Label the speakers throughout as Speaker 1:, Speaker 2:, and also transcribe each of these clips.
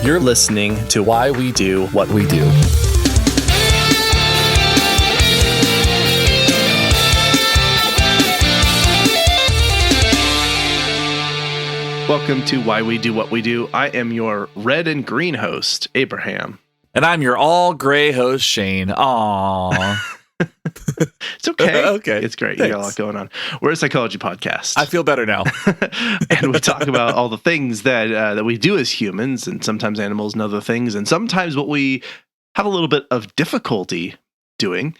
Speaker 1: You're listening to Why We Do What We Do.
Speaker 2: Welcome to Why We Do What We Do. I am your red and green host, Abraham.
Speaker 3: And I'm your all gray host, Shane. Aww.
Speaker 2: It's okay.
Speaker 3: Okay.
Speaker 2: It's great.
Speaker 3: Thanks.
Speaker 2: You got a lot going on. We're a psychology podcast.
Speaker 3: I feel better now.
Speaker 2: And we talk about all the things that we do as humans, and sometimes animals and other things, and sometimes what we have a little bit of difficulty doing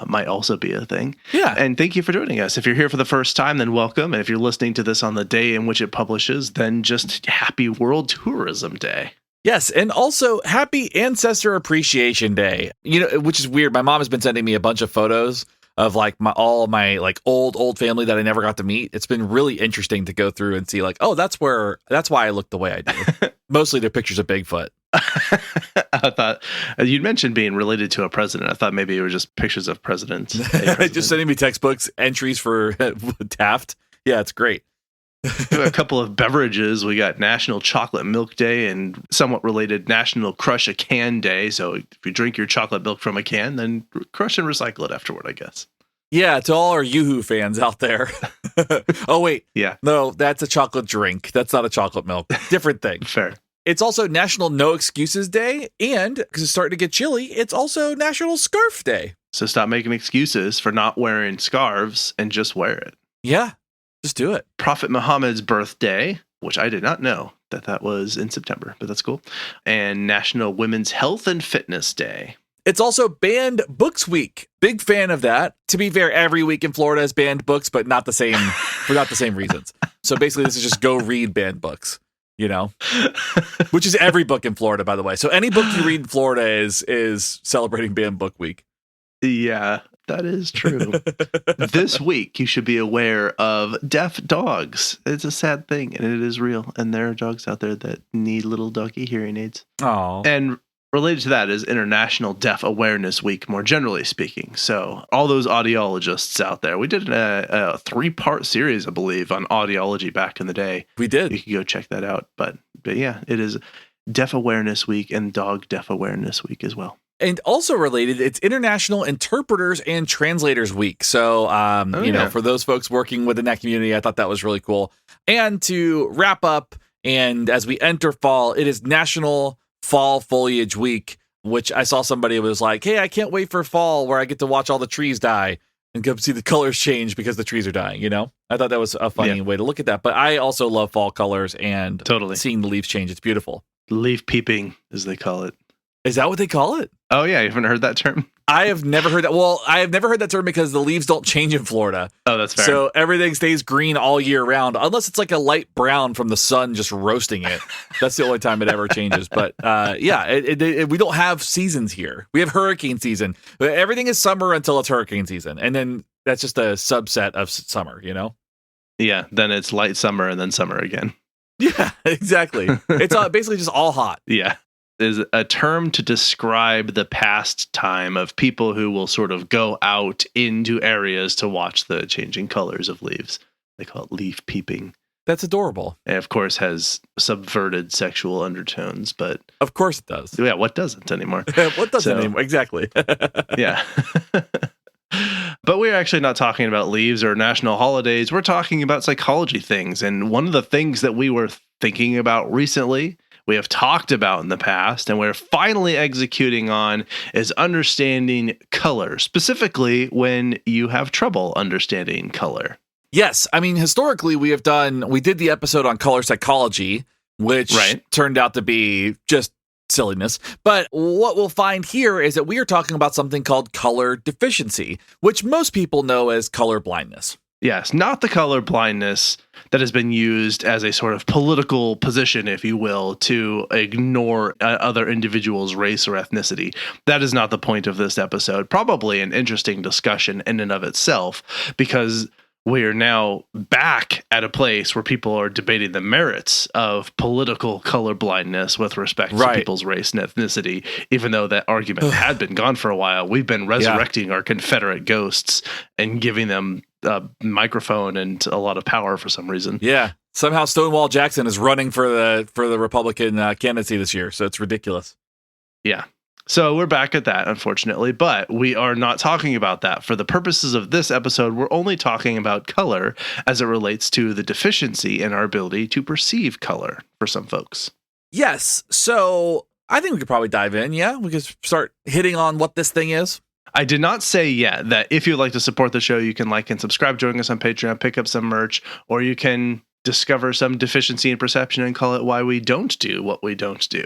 Speaker 2: might also be a thing.
Speaker 3: Yeah.
Speaker 2: And thank you for joining us. If you're here for the first time, then welcome. And if you're listening to this on the day in which it publishes, then just happy World Tourism Day.
Speaker 3: Yes, and also happy Ancestor Appreciation Day. You know, which is weird. My mom has been sending me a bunch of photos of like all my like old family that I never got to meet. It's been really interesting to go through and see like, oh, that's why I look the way I do. Mostly they're pictures of Bigfoot.
Speaker 2: I thought you'd mentioned being related to a president. I thought maybe it was just pictures of presidents.
Speaker 3: Just sending me textbooks, entries for Taft. Yeah, it's great.
Speaker 2: We have a couple of beverages. We got National Chocolate Milk Day and somewhat related National Crush a Can Day. So if you drink your chocolate milk from a can, then crush and recycle it afterward, I guess.
Speaker 3: Yeah, to all our Yoo-Hoo fans out there. Oh, wait.
Speaker 2: Yeah.
Speaker 3: No, that's a chocolate drink. That's not a chocolate milk. Different thing.
Speaker 2: Fair.
Speaker 3: It's also National No Excuses Day. And because it's starting to get chilly, it's also National Scarf Day.
Speaker 2: So stop making excuses for not wearing scarves and just wear it.
Speaker 3: Yeah. Just do it.
Speaker 2: Prophet Muhammad's birthday, which I did not know that was in September, but that's cool. And National Women's Health and Fitness Day.
Speaker 3: It's also Banned Books Week. Big fan of that. To be fair, every week in Florida is banned books, but not the same for not the same reasons. So basically, this is just go read banned books, you know, which is every book in Florida, by the way. So any book you read in Florida is celebrating Banned Book Week.
Speaker 2: Yeah. That is true. This week, you should be aware of deaf dogs. It's a sad thing, and it is real. And there are dogs out there that need little doggy hearing aids.
Speaker 3: Oh.
Speaker 2: And related to that is International Deaf Awareness Week, more generally speaking. So all those audiologists out there, we did a 3-part series, I believe, on audiology back in the day.
Speaker 3: We did.
Speaker 2: You can go check that out. But yeah, it is Deaf Awareness Week and Dog Deaf Awareness Week as well.
Speaker 3: And also related, it's International Interpreters and Translators Week. So, you know, for those folks working within that community, I thought that was really cool. And to wrap up, and as we enter fall, it is National Fall Foliage Week, which I saw somebody was like, hey, I can't wait for fall where I get to watch all the trees die and go see the colors change because the trees are dying, you know? I thought that was a funny way to look at that. But I also love fall colors and seeing the leaves change. It's beautiful.
Speaker 2: Leaf peeping, as they call it.
Speaker 3: Is that what they call it?
Speaker 2: Oh, yeah. You haven't heard that term?
Speaker 3: I have never heard that. Well, I have never heard that term because the leaves don't change in Florida.
Speaker 2: Oh, that's fair.
Speaker 3: So everything stays green all year round, unless it's like a light brown from the sun just roasting it. That's the only time it ever changes. But we don't have seasons here. We have hurricane season. Everything is summer until it's hurricane season. And then that's just a subset of summer, you know?
Speaker 2: Yeah. Then it's light summer and then summer again.
Speaker 3: Yeah, exactly. It's basically just all hot.
Speaker 2: Yeah. Is a term to describe the pastime of people who will sort of go out into areas to watch the changing colors of leaves. They call it leaf peeping.
Speaker 3: That's adorable.
Speaker 2: And of course has subverted sexual undertones, but
Speaker 3: of course it does.
Speaker 2: Yeah, what doesn't anymore?
Speaker 3: What doesn't anymore? Exactly.
Speaker 2: Yeah. But we're actually not talking about leaves or national holidays. We're talking about psychology things. And one of the things that we were thinking about recently, we have talked about in the past, and we're finally executing on, is understanding color, specifically when you have trouble understanding color.
Speaker 3: Yes. I mean, historically, we did the episode on color psychology, which turned out to be just silliness. But what we'll find here is that we are talking about something called color deficiency, which most people know as color blindness.
Speaker 2: Yes, not the color blindness that has been used as a sort of political position, if you will, to ignore other individuals' race or ethnicity. That is not the point of this episode. Probably an interesting discussion in and of itself, because we are now back at a place where people are debating the merits of political colorblindness with respect to people's race and ethnicity. Even though that argument had been gone for a while, we've been resurrecting our Confederate ghosts and giving them a microphone and a lot of power for some reason.
Speaker 3: Yeah. Somehow Stonewall Jackson is running for the Republican candidacy this year, so it's ridiculous.
Speaker 2: Yeah. So we're back at that, unfortunately, but we are not talking about that. For the purposes of this episode, we're only talking about color as it relates to the deficiency in our ability to perceive color for some folks.
Speaker 3: Yes. So I think we could probably dive in. Yeah. We could start hitting on what this thing is.
Speaker 2: I did not say yet that if you'd like to support the show, you can like and subscribe, join us on Patreon, pick up some merch, or you can discover some deficiency in perception and call it why we don't do what we don't do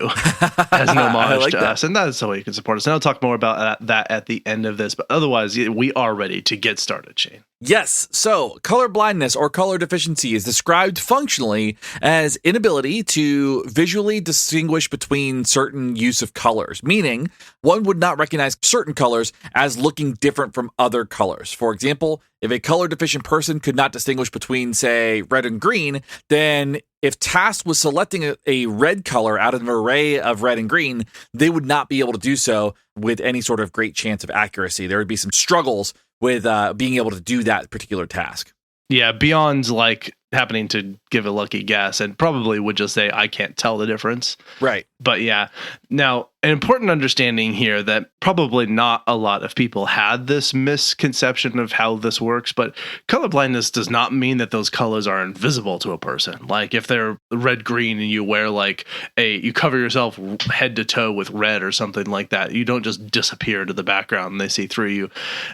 Speaker 2: as an homage to us. And that's the way you can support us. And I'll talk more about that at the end of this. But otherwise, we are ready to get started, Shane.
Speaker 3: Yes. So color blindness or color deficiency is described functionally as inability to visually distinguish between certain use of colors, meaning one would not recognize certain colors as looking different from other colors. For example, if a color deficient person could not distinguish between, say, red and green, then if tasked with selecting a red color out of an array of red and green, they would not be able to do so with any sort of great chance of accuracy. There would be some struggles with being able to do that particular task.
Speaker 2: Yeah, beyond like happening to give a lucky guess, and probably would just say, I can't tell the difference.
Speaker 3: Right.
Speaker 2: But yeah, now an important understanding here that probably not a lot of people had this misconception of how this works, but colorblindness does not mean that those colors are invisible to a person. Like if they're red, green, and you wear like you cover yourself head to toe with red or something like that, you don't just disappear to the background and they see through you.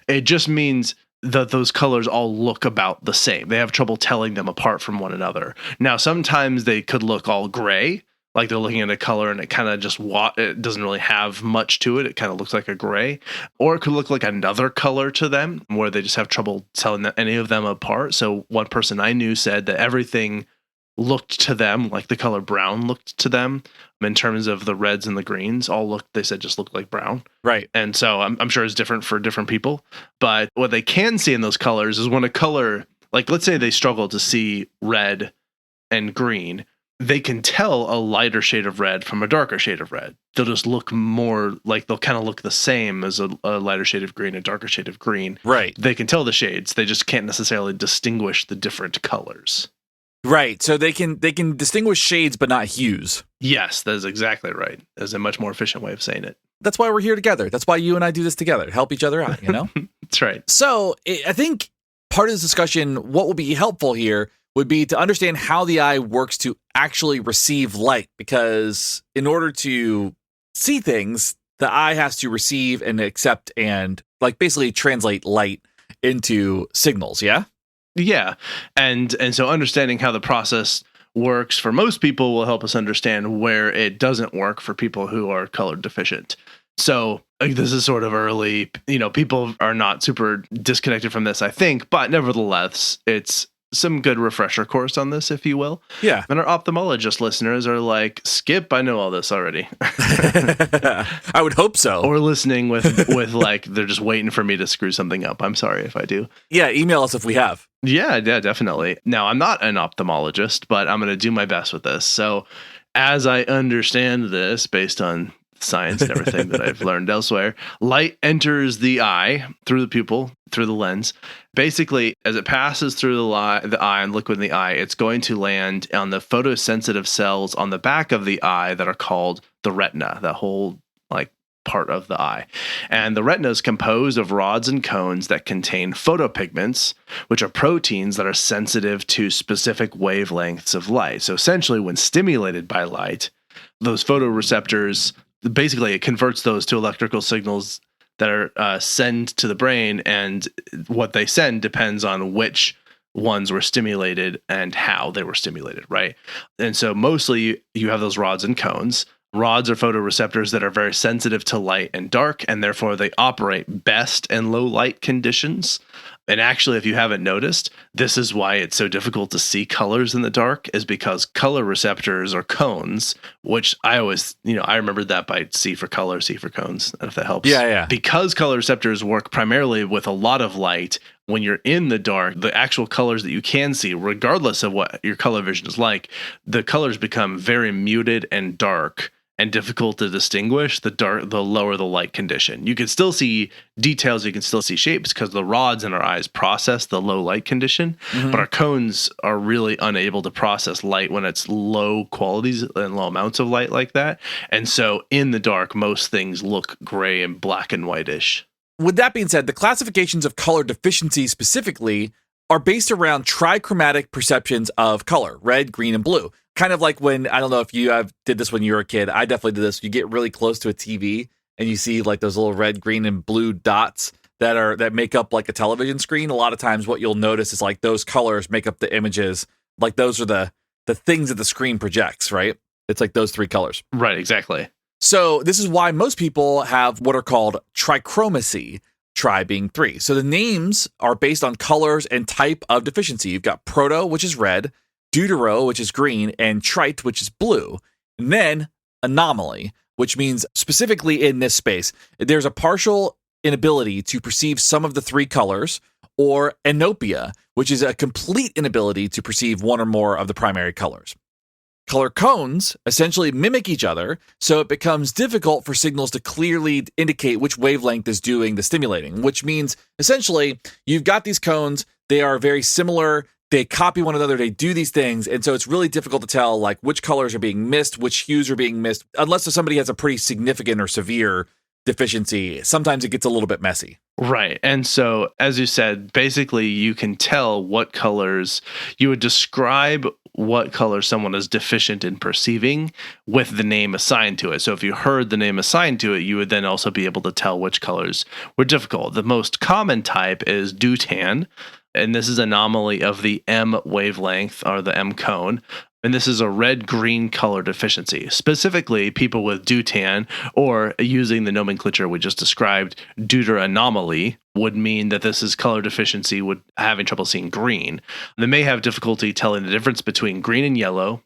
Speaker 2: It just means that those colors all look about the same. They have trouble telling them apart from one another. Now, sometimes they could look all gray, like they're looking at a color and it kind of just it doesn't really have much to it. It kind of looks like a gray, or it could look like another color to them where they just have trouble telling any of them apart. So one person I knew said that everything looked to them like the color brown looked to them in terms of the reds and the greens they said just looked like brown.
Speaker 3: Right.
Speaker 2: And so I'm sure it's different for different people, but what they can see in those colors is when a color, like let's say they struggle to see red and green, they can tell a lighter shade of red from a darker shade of red. They'll just look more like they'll kind of look the same as a lighter shade of green, a darker shade of green.
Speaker 3: Right.
Speaker 2: They can tell the shades. They just can't necessarily distinguish the different colors.
Speaker 3: Right. So they can distinguish shades, but not hues.
Speaker 2: Yes, that is exactly right. That's a much more efficient way of saying it.
Speaker 3: That's why we're here together. That's why you and I do this together, help each other out, you know?
Speaker 2: That's right.
Speaker 3: So I think part of this discussion, what will be helpful here would be to understand how the eye works to actually receive light, because in order to see things, the eye has to receive and accept and like basically translate light into signals. Yeah.
Speaker 2: Yeah. And so understanding how the process works for most people will help us understand where it doesn't work for people who are color deficient. So this is sort of early, people are not super disconnected from this, I think, but nevertheless, it's some good refresher course on this, if you will.
Speaker 3: Yeah.
Speaker 2: And our ophthalmologist listeners are like, Skip, I know all this already.
Speaker 3: I would hope so.
Speaker 2: Or listening with like, they're just waiting for me to screw something up. I'm sorry if I do.
Speaker 3: Yeah, email us if we have.
Speaker 2: Yeah, definitely. Now, I'm not an ophthalmologist, but I'm going to do my best with this. So as I understand this, based on science and everything that I've learned elsewhere, light enters the eye through the pupil, through the lens. Basically, as it passes through the eye and liquid in the eye, it's going to land on the photosensitive cells on the back of the eye that are called the retina, that whole part of the eye. And the retina is composed of rods and cones that contain photopigments, which are proteins that are sensitive to specific wavelengths of light. So essentially, when stimulated by light, those photoreceptors, basically it converts those to electrical signals that are sent to the brain, and what they send depends on which ones were stimulated and how they were stimulated, right? And so mostly you have those rods and cones. Rods are photoreceptors that are very sensitive to light and dark, and therefore they operate best in low light conditions. And actually, if you haven't noticed, this is why it's so difficult to see colors in the dark, is because color receptors are cones, which I always, I remembered that by C for color, C for cones, if that helps.
Speaker 3: Yeah.
Speaker 2: Because color receptors work primarily with a lot of light, when you're in the dark, the actual colors that you can see, regardless of what your color vision is like, the colors become very muted and dark. and difficult to distinguish, the lower the light condition. You can still see details, you can still see shapes because the rods in our eyes process the low light condition, but our cones are really unable to process light when it's low qualities and low amounts of light like that. And so in the dark, most things look gray and black and whitish.
Speaker 3: With that being said, the classifications of color deficiency specifically are based around trichromatic perceptions of color, red, green, and blue. Kind of like when, I don't know if you did this when you were a kid, I definitely did this. You get really close to a TV and you see like those little red, green, and blue dots that make up like a television screen. A lot of times what you'll notice is like those colors make up the images. Like those are the things that the screen projects, right? It's like those three colors.
Speaker 2: Right, exactly.
Speaker 3: So this is why most people have what are called trichromacy, tri being 3. So the names are based on colors and type of deficiency. You've got proto, which is red, deutero, which is green, and trite, which is blue. And then anomaly, which means specifically in this space, there's a partial inability to perceive some of the 3 colors, or anopia, which is a complete inability to perceive one or more of the primary colors. Color cones essentially mimic each other, so it becomes difficult for signals to clearly indicate which wavelength is doing the stimulating, which means essentially you've got these cones, they are very similar, they copy one another, they do these things, and so it's really difficult to tell like which colors are being missed, which hues are being missed, unless somebody has a pretty significant or severe deficiency. Sometimes it gets a little bit messy.
Speaker 2: Right. And so, as you said, basically you can tell what colors, you would describe what color someone is deficient in perceiving with the name assigned to it. So if you heard the name assigned to it, you would then also be able to tell which colors were difficult. The most common type is deutan, and this is anomaly of the M wavelength or the M cone. And this is a red-green color deficiency. Specifically, people with deutan, or using the nomenclature we just described, deuteranomaly, would mean that this is color deficiency with having trouble seeing green. They may have difficulty telling the difference between green and yellow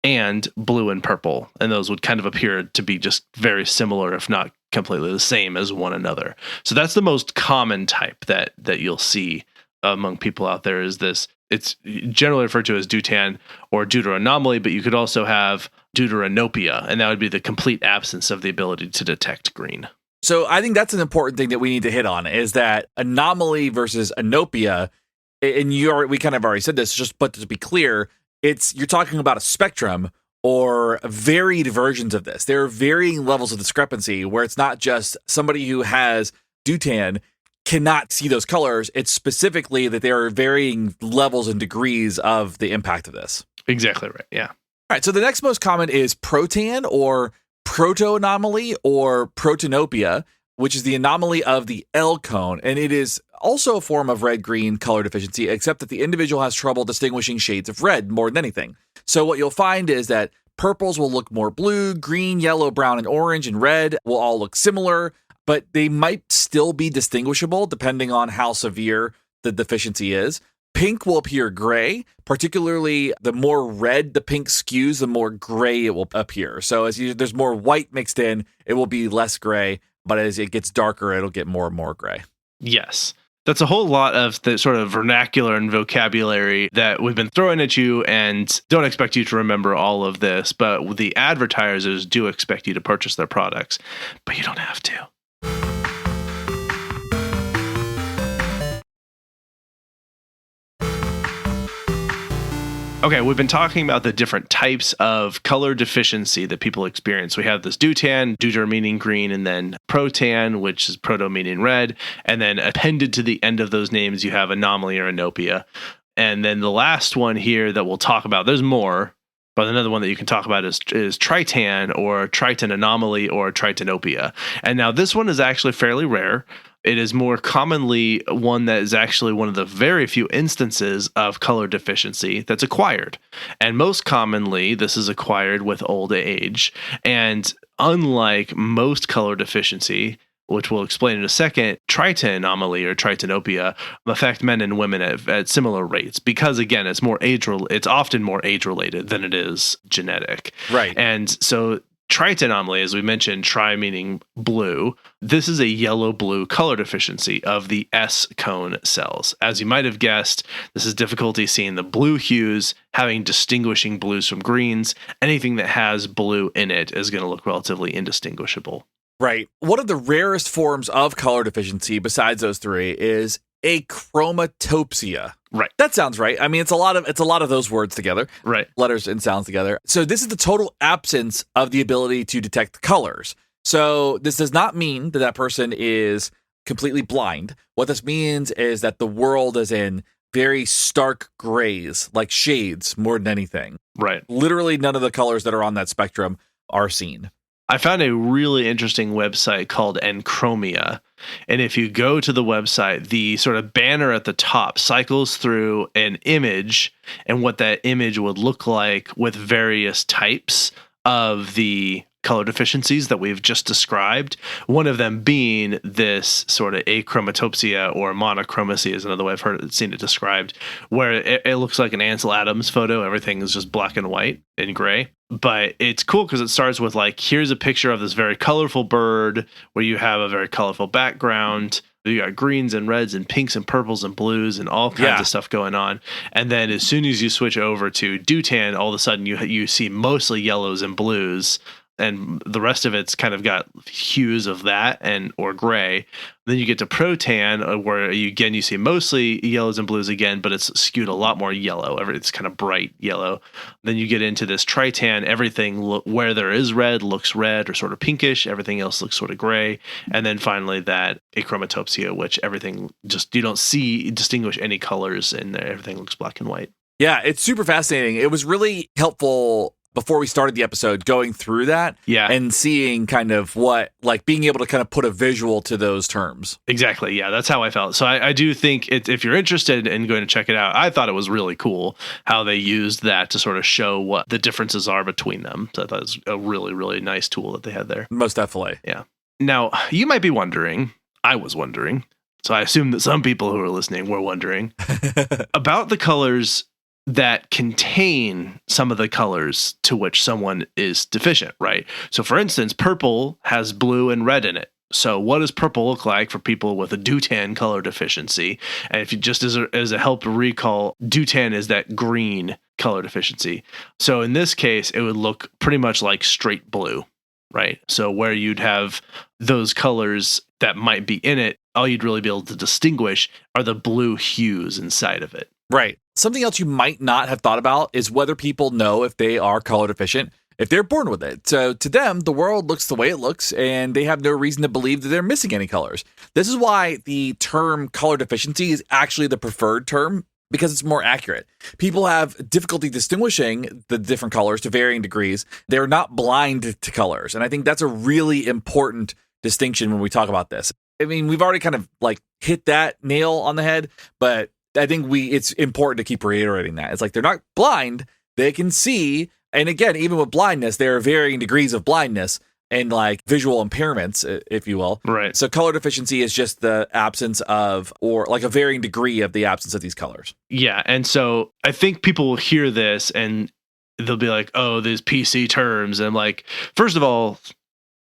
Speaker 2: and blue and purple. And those would kind of appear to be just very similar, if not completely the same as one another. So that's the most common type that you'll see among people out there is this. It's generally referred to as deutan or deuteranomaly, but you could also have deuteranopia, and that would be the complete absence of the ability to detect green.
Speaker 3: So I think that's an important thing that we need to hit on is that anomaly versus anopia, and we kind of already said this, but to be clear, you're talking about a spectrum or varied versions of this. There are varying levels of discrepancy where it's not just somebody who has deutan cannot see those colors. It's specifically that there are varying levels and degrees of the impact of this.
Speaker 2: Exactly right. Yeah.
Speaker 3: All right. So the next most common is protan or proto-anomaly or protanopia, which is the anomaly of the L cone. And it is also a form of red-green color deficiency, except that the individual has trouble distinguishing shades of red more than anything. So what you'll find is that purples will look more blue, green, yellow, brown, and orange, and red will all look similar, but they might still be distinguishable depending on how severe the deficiency is. Pink will appear gray, particularly the more red the pink skews, the more gray it will appear. So there's more white mixed in, it will be less gray, but as it gets darker, it'll get more and more gray.
Speaker 2: Yes. That's a whole lot of the sort of vernacular and vocabulary that we've been throwing at you, and don't expect you to remember all of this, but the advertisers do expect you to purchase their products, but you don't have to. Okay, we've been talking about the different types of color deficiency that people experience. We have this deutan, deuter meaning green, and then protan, which is proto meaning red. And then appended to the end of those names, you have anomaly or anopia. And then the last one here that we'll talk about, there's more, but another one that you can talk about is tritan or triton anomaly or tritanopia. And now this one is actually fairly rare. It is more commonly one that is actually one of the very few instances of color deficiency that's acquired. And most commonly, this is acquired with old age. And unlike most color deficiency, which we'll explain in a second, triton anomaly or tritanopia affect men and women at similar rates because, again, it's often more age-related than it is genetic.
Speaker 3: Right.
Speaker 2: And so Trite anomaly, as we mentioned, tri meaning blue. This is a yellow-blue color deficiency of the S cone cells. As you might have guessed, this is difficulty seeing the blue hues, having distinguishing blues from greens. Anything that has blue in it is going to look relatively indistinguishable.
Speaker 3: Right. One of the rarest forms of color deficiency besides those three is achromatopsia.
Speaker 2: Right.
Speaker 3: That sounds right. I mean, it's a lot of those words together.
Speaker 2: Right.
Speaker 3: Letters and sounds together. So this is the total absence of the ability to detect colors. So this does not mean that that person is completely blind. What this means is that the world is in very stark grays, like shades more than anything.
Speaker 2: Right.
Speaker 3: Literally none of the colors that are on that spectrum are seen.
Speaker 2: I found a really interesting website called Enchromia. And if you go to the website, the sort of banner at the top cycles through an image and what that image would look like with various types of the color deficiencies that we've just described. One of them being this sort of achromatopsia, or monochromacy is another way I've seen it described, where it looks like an Ansel Adams photo. Everything is just black and white and gray. But it's cool because it starts with like, here's a picture of this very colorful bird where you have a very colorful background. You got greens and reds and pinks and purples and blues and all kinds of stuff going on. And then as soon as you switch over to Dutan, all of a sudden you see mostly yellows and blues. And the rest of it's kind of got hues of that and or gray. Then you get to Protan, where you see mostly yellows and blues again, but it's skewed a lot more yellow. It's kind of bright yellow. Then you get into this Tritan. Everything where there is red looks red or sort of pinkish. Everything else looks sort of gray. And then finally that achromatopsia, which everything just you don't distinguish any colors, and everything looks black and white.
Speaker 3: Yeah, it's super fascinating. It was really helpful before we started the episode, going through that and seeing kind of what, like being able to kind of put a visual to those terms.
Speaker 2: Exactly. Yeah, that's how I felt. So I do think if you're interested in going to check it out, I thought it was really cool how they used that to sort of show what the differences are between them. So I thought it was a really, really nice tool that they had there.
Speaker 3: Most definitely.
Speaker 2: Yeah. Now, you might be wondering, I was wondering, so I assume that some people who are listening were wondering about the colors that contain some of the colors to which someone is deficient, right? So for instance, purple has blue and red in it. So what does purple look like for people with a Dutan color deficiency? And if you just as a help to recall, Dutan is that green color deficiency. So in this case, it would look pretty much like straight blue, right? So where you'd have those colors that might be in it, all you'd really be able to distinguish are the blue hues inside of it.
Speaker 3: Right. Something else you might not have thought about is whether people know if they are color deficient, if they're born with it. So to them, the world looks the way it looks, and they have no reason to believe that they're missing any colors. This is why the term color deficiency is actually the preferred term, because it's more accurate. People have difficulty distinguishing the different colors to varying degrees. They're not blind to colors. And I think that's a really important distinction when we talk about this. I mean, we've already kind of like hit that nail on the head, but I think it's important to keep reiterating that. It's like they're not blind, they can see. And again, even with blindness, there are varying degrees of blindness and like visual impairments, if you will.
Speaker 2: Right.
Speaker 3: So color deficiency is just the absence of, or like a varying degree of the absence of these colors.
Speaker 2: Yeah. And so I think people will hear this and they'll be like, oh, these PC terms. And I'm like, first of all,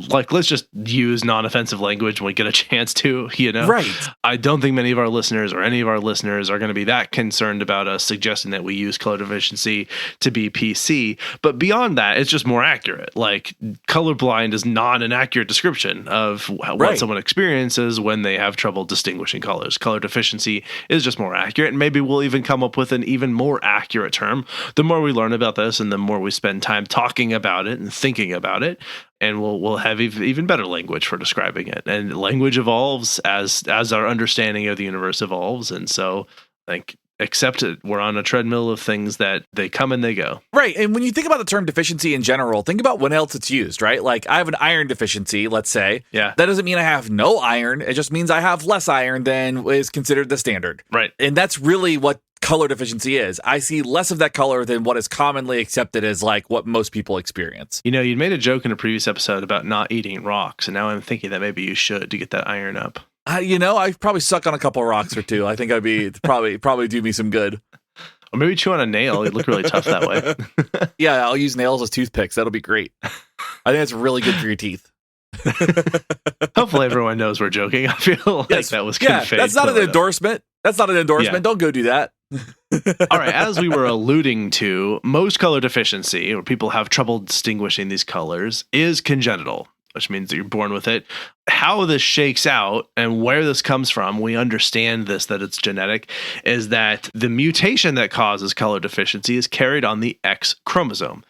Speaker 2: like, let's just use non-offensive language when we get a chance to, you know?
Speaker 3: Right.
Speaker 2: I don't think many of our listeners or any of our listeners are going to be that concerned about us suggesting that we use color deficiency to be PC. But beyond that, it's just more accurate. Like, colorblind is not an accurate description of what someone experiences when they have trouble distinguishing colors. Color deficiency is just more accurate. And maybe we'll even come up with an even more accurate term. The more we learn about this and the more we spend time talking about it and thinking about it, and we'll have even better language for describing it. And language evolves as our understanding of the universe evolves. And so, like, accept it. We're on a treadmill of things that they come and they go.
Speaker 3: Right. And when you think about the term deficiency in general, think about when else it's used, right? Like, I have an iron deficiency, let's say.
Speaker 2: Yeah.
Speaker 3: That doesn't mean I have no iron. It just means I have less iron than is considered the standard.
Speaker 2: Right.
Speaker 3: And that's really what color deficiency is. I see less of that color than what is commonly accepted as like what most people experience.
Speaker 2: You know, you made a joke in a previous episode about not eating rocks, and now I'm thinking that maybe you should to get that iron up.
Speaker 3: I probably suck on a couple of rocks or two. I think I'd be probably do me some good.
Speaker 2: Or maybe chew on a nail. You'd look really tough that way.
Speaker 3: Yeah, I'll use nails as toothpicks. That'll be great. I think it's really good for your teeth.
Speaker 2: Hopefully everyone knows we're joking. I feel like that was conveyed.
Speaker 3: That's not an endorsement. That's not an endorsement.
Speaker 2: Yeah.
Speaker 3: Don't go do that.
Speaker 2: All right, as we were alluding to, most color deficiency, or people have trouble distinguishing these colors, is congenital, which means that you're born with it. How this shakes out and where this comes from, we understand this, that it's genetic, is that the mutation that causes color deficiency is carried on the X chromosome.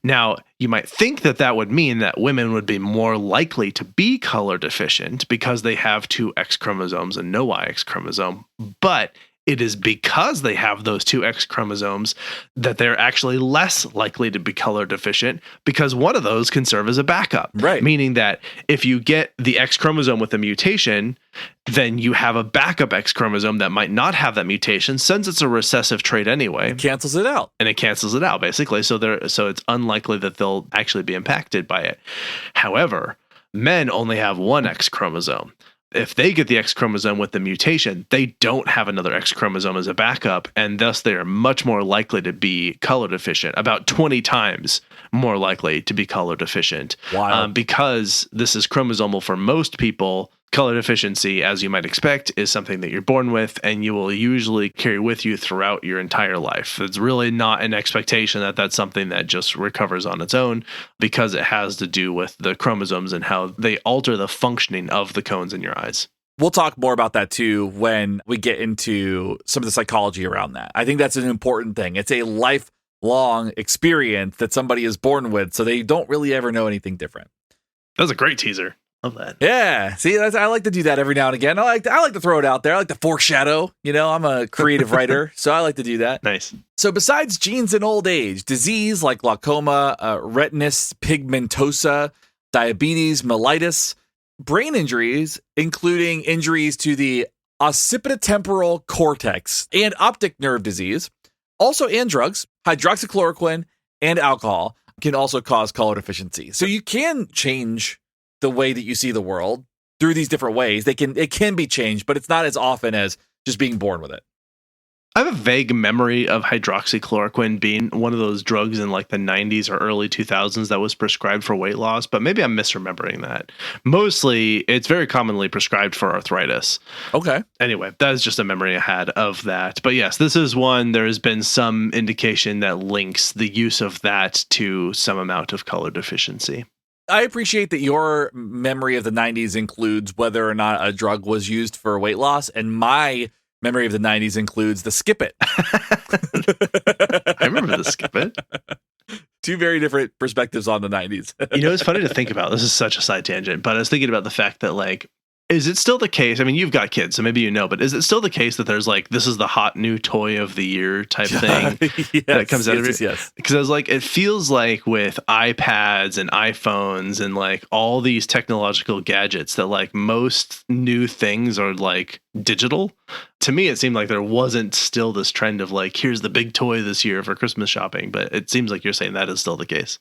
Speaker 2: Now, you might think that that would mean that women would be more likely to be color deficient because they have two X chromosomes and no Y X chromosome, but it is because they have those two X chromosomes that they're actually less likely to be color deficient, because one of those can serve as a backup.
Speaker 3: Right.
Speaker 2: Meaning that if you get the X chromosome with a mutation, then you have a backup X chromosome that might not have that mutation, since it's a recessive trait anyway.
Speaker 3: It cancels it out.
Speaker 2: And it cancels it out, basically. So it's unlikely that they'll actually be impacted by it. However, men only have one X chromosome. If they get the X chromosome with the mutation, they don't have another X chromosome as a backup, and thus they are much more likely to be color deficient, about 20 times more likely to be color deficient.
Speaker 3: Wow.
Speaker 2: Because this is chromosomal for most people. Color deficiency, as you might expect, is something that you're born with, and you will usually carry with you throughout your entire life. It's really not an expectation that that's something that just recovers on its own, because it has to do with the chromosomes and how they alter the functioning of the cones in your eyes.
Speaker 3: We'll talk more about that too when we get into some of the psychology around that. I think that's an important thing. It's a lifelong experience that somebody is born with, so they don't really ever know anything different.
Speaker 2: That was a great teaser. Love that.
Speaker 3: Yeah. See, I like to do that every now and again. I like to throw it out there. I like to foreshadow. I'm a creative writer, so I like to do that.
Speaker 2: Nice.
Speaker 3: So besides genes and old age, disease like glaucoma, retinitis pigmentosa, diabetes mellitus, brain injuries, including injuries to the occipitotemporal cortex and optic nerve disease, and drugs, hydroxychloroquine and alcohol can also cause color deficiency. So you can change the way that you see the world through these different ways. It can be changed, but it's not as often as just being born with it.
Speaker 2: I have a vague memory of hydroxychloroquine being one of those drugs in like the 90s or early 2000s that was prescribed for weight loss, but maybe I'm misremembering that. Mostly, it's very commonly prescribed for arthritis.
Speaker 3: Okay.
Speaker 2: Anyway, that is just a memory I had of that. But yes, this is one, there has been some indication that links the use of that to some amount of color deficiency.
Speaker 3: I appreciate that your memory of the 90s includes whether or not a drug was used for weight loss, and my memory of the 90s includes the Skip It.
Speaker 2: I remember the Skip It.
Speaker 3: Two very different perspectives on the 90s.
Speaker 2: It's funny to think about. This is such a side tangent, but I was thinking about the fact that, like, is it still the case? I mean, you've got kids, so maybe you know, but is it still the case that there's like, this is the hot new toy of the year type thing that comes out of it?
Speaker 3: Yes.
Speaker 2: Because I was like, it feels like with iPads and iPhones and like all these technological gadgets that like most new things are like digital. To me, it seemed like there wasn't still this trend of like, here's the big toy this year for Christmas shopping. But it seems like you're saying that is still the case.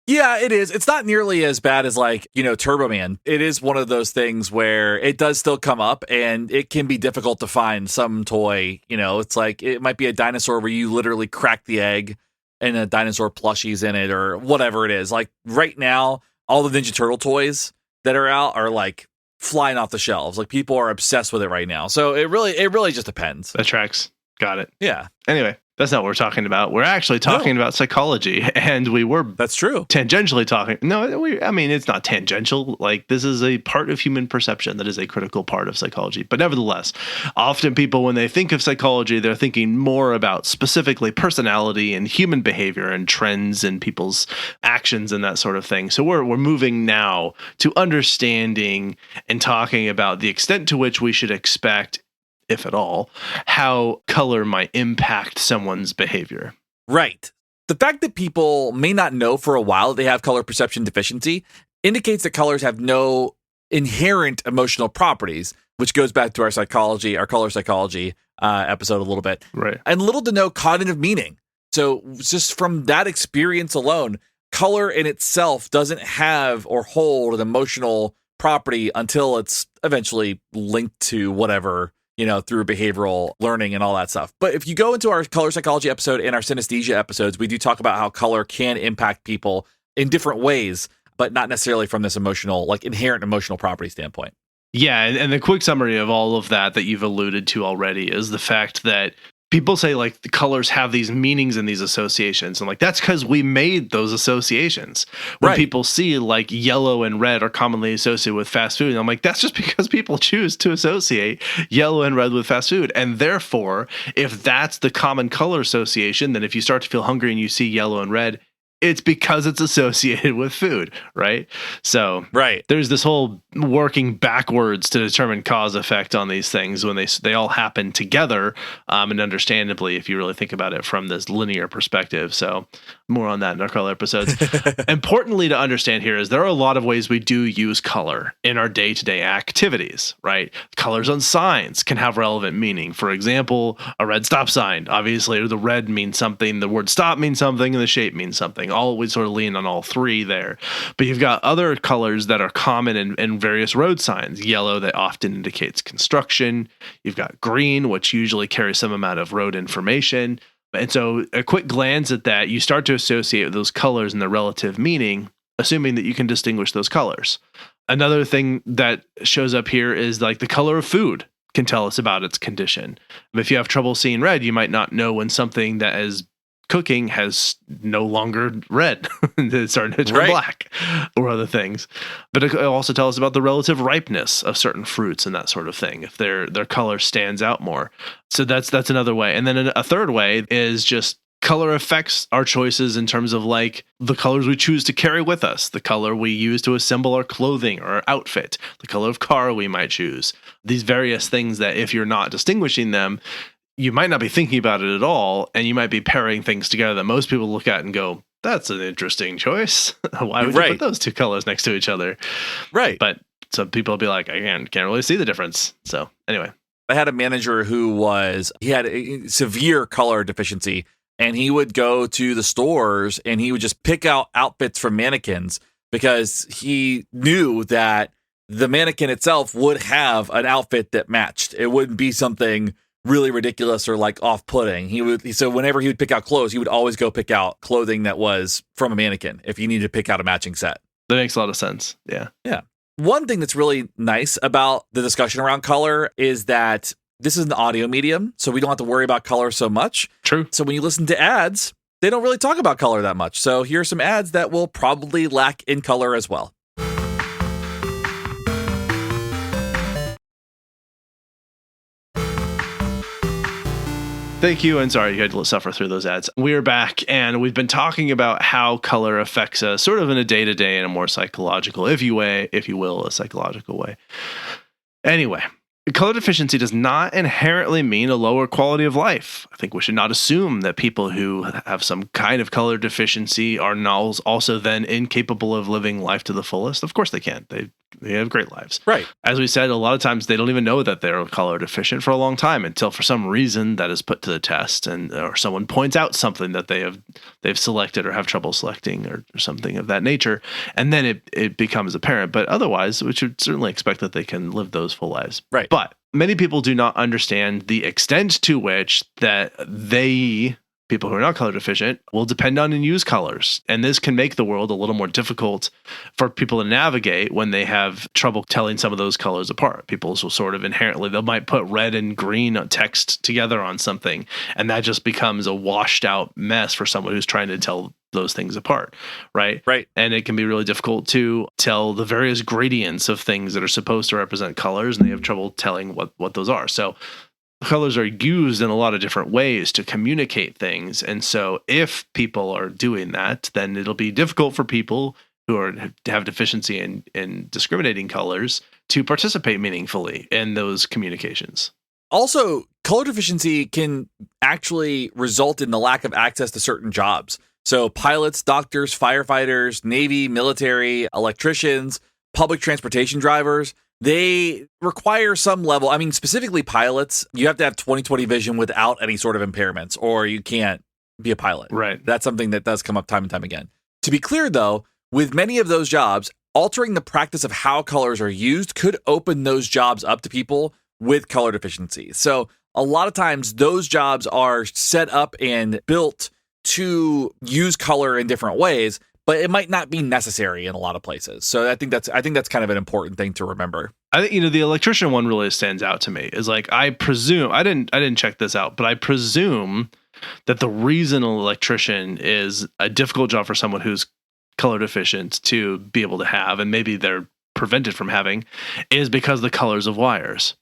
Speaker 3: Yeah, it is. It's not nearly as bad as like, Turbo Man. It is one of those things where it does still come up and it can be difficult to find some toy. It's like it might be a dinosaur where you literally crack the egg and a dinosaur plushie's in it or whatever it is. Like right now, all the Ninja Turtle toys that are out are like flying off the shelves. Like people are obsessed with it right now. So it really just depends.
Speaker 2: That tracks. Got it.
Speaker 3: Yeah.
Speaker 2: Anyway. That's not what we're talking about. We're actually talking about psychology, and we were
Speaker 3: that's true
Speaker 2: tangentially talking. No, it's not tangential. Like this is a part of human perception that is a critical part of psychology. But nevertheless, often people, when they think of psychology, they're thinking more about specifically personality and human behavior and trends and people's actions and that sort of thing. So we're moving now to understanding and talking about the extent to which we should expect, if at all, how color might impact someone's behavior.
Speaker 3: Right. The fact that people may not know for a while that they have color perception deficiency indicates that colors have no inherent emotional properties, which goes back to our color psychology episode a little bit.
Speaker 2: Right.
Speaker 3: And little to no cognitive meaning. So just from that experience alone, color in itself doesn't have or hold an emotional property until it's eventually linked to whatever, through behavioral learning and all that stuff. But if you go into our color psychology episode and our synesthesia episodes, we do talk about how color can impact people in different ways. but not necessarily from this emotional, like inherent emotional property standpoint.
Speaker 2: Yeah, and the quick summary of all of that you've alluded to already is the fact that people say like the colors have these meanings and these associations. And like, that's because we made those associations. When people see like yellow and red are commonly associated with fast food, and I'm like, that's just because people choose to associate yellow and red with fast food. And therefore, if that's the common color association, then if you start to feel hungry and you see yellow and red, it's because it's associated with food, right? So there's this whole working backwards to determine cause effect on these things when they all happen together, and understandably, if you really think about it from this linear perspective. So more on that in our color episodes. Importantly to understand here is there are a lot of ways we do use color in our day-to-day activities, right? Colors on signs can have relevant meaning. For example, a red stop sign, obviously the red means something, the word stop means something, and the shape means something. All we sort of lean on all three there. But you've got other colors that are common in various road signs. Yellow, that often indicates construction. You've got green, which usually carries some amount of road information. And so a quick glance at that, you start to associate those colors and their relative meaning, assuming that you can distinguish those colors. Another thing that shows up here is like the color of food can tell us about its condition. If you have trouble seeing red, you might not know when something that is cooking has no longer red. It's starting to turn black or other things. But it also tells us about the relative ripeness of certain fruits and that sort of thing, if their color stands out more. So that's another way. And then a third way is just color affects our choices in terms of like the colors we choose to carry with us, the color we use to assemble our clothing or our outfit, the color of car we might choose. These various things that if you're not distinguishing them, you might not be thinking about it at all, and you might be pairing things together that most people look at and go, that's an interesting choice. Why would you put those two colors next to each other? Right. But some people will be like, I can't really see the difference. So anyway.
Speaker 3: I had a manager who had a severe color deficiency, and he would go to the stores and he would just pick out outfits from mannequins because he knew that the mannequin itself would have an outfit that matched. It wouldn't be something really ridiculous or like off-putting. So whenever he would pick out clothes, he would always go pick out clothing that was from a mannequin if he needed to pick out a matching set.
Speaker 2: That makes a lot of sense. Yeah.
Speaker 3: Yeah. One thing that's really nice about the discussion around color is that this is an audio medium, so we don't have to worry about color so much.
Speaker 2: True.
Speaker 3: So when you listen to ads, they don't really talk about color that much. So here are some ads that will probably lack in color as well.
Speaker 2: Thank you, and sorry you had to suffer through those ads. We're back, and we've been talking about how color affects us sort of in a day-to-day and a more psychological, if you will, a psychological way. Anyway, color deficiency does not inherently mean a lower quality of life. I think we should not assume that people who have some kind of color deficiency are not also then incapable of living life to the fullest. Of course they can. They have great lives.
Speaker 3: Right.
Speaker 2: As we said, a lot of times they don't even know that they're color deficient for a long time until for some reason that is put to the test or someone points out something that they've selected or have trouble selecting or something of that nature. And then it becomes apparent. But otherwise, we should certainly expect that they can live those full lives.
Speaker 3: Right.
Speaker 2: But many people do not understand the extent to which that people who are not color deficient will depend on and use colors. And this can make the world a little more difficult for people to navigate when they have trouble telling some of those colors apart. People will sort of inherently, they might put red and green text together on something, and that just becomes a washed out mess for someone who's trying to tell those things apart, right?
Speaker 3: Right.
Speaker 2: And it can be really difficult to tell the various gradients of things that are supposed to represent colors, and they have trouble telling what those are. So colors are used in a lot of different ways to communicate things. And so if people are doing that, then it'll be difficult for people who have deficiency in discriminating colors to participate meaningfully in those communications.
Speaker 3: Also, color deficiency can actually result in the lack of access to certain jobs. So pilots, doctors, firefighters, Navy, military, electricians, public transportation drivers, they require some level. I mean, specifically pilots, you have to have 20/20 vision without any sort of impairments, or you can't be a pilot.
Speaker 2: Right.
Speaker 3: That's something that does come up time and time again. To be clear, though, with many of those jobs, altering the practice of how colors are used could open those jobs up to people with color deficiency. So a lot of times those jobs are set up and built to use color in different ways, but it might not be necessary in a lot of places. So I think that's kind of an important thing to remember.
Speaker 2: I think, the electrician one really stands out to me. Is like, I presume, I didn't check this out, but I presume that the reason an electrician is a difficult job for someone who's color deficient to be able to have, and maybe they're prevented from having, is because of the colors of wires.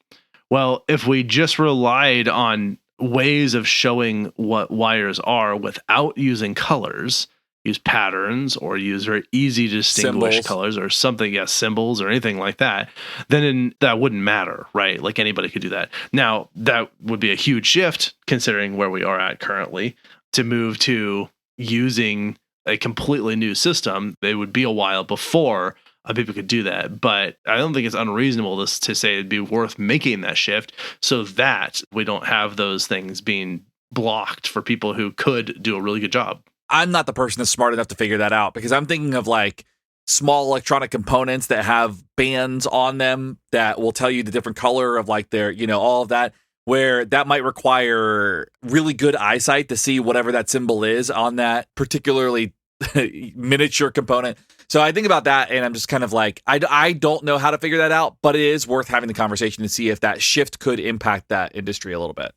Speaker 2: Well, if we just relied on ways of showing what wires are without using colors, use patterns or use very easy to distinguish
Speaker 3: symbols.
Speaker 2: Colors or something, symbols or anything like that, then that wouldn't matter, right? Like anybody could do that. Now, that would be a huge shift considering where we are at currently to move to using a completely new system. It would be a while before people could do that, but I don't think it's unreasonable to say it'd be worth making that shift so that we don't have those things being blocked for people who could do a really good job.
Speaker 3: I'm not the person that's smart enough to figure that out, because I'm thinking of like small electronic components that have bands on them that will tell you the different color of like their, all of that, where that might require really good eyesight to see whatever that symbol is on that particularly miniature component. So I think about that and I'm just kind of like, I don't know how to figure that out, but it is worth having the conversation to see if that shift could impact that industry a little bit.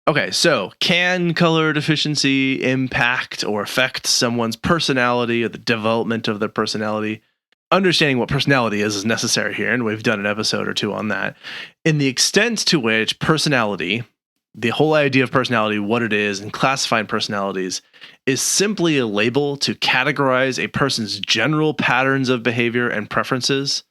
Speaker 2: Okay, so can color deficiency impact or affect someone's personality or the development of their personality? Understanding what personality is necessary here, and we've done an episode or two on that. In the extent to which personality, the whole idea of personality, what it is, and classifying personalities is simply a label to categorize a person's general patterns of behavior and preferences.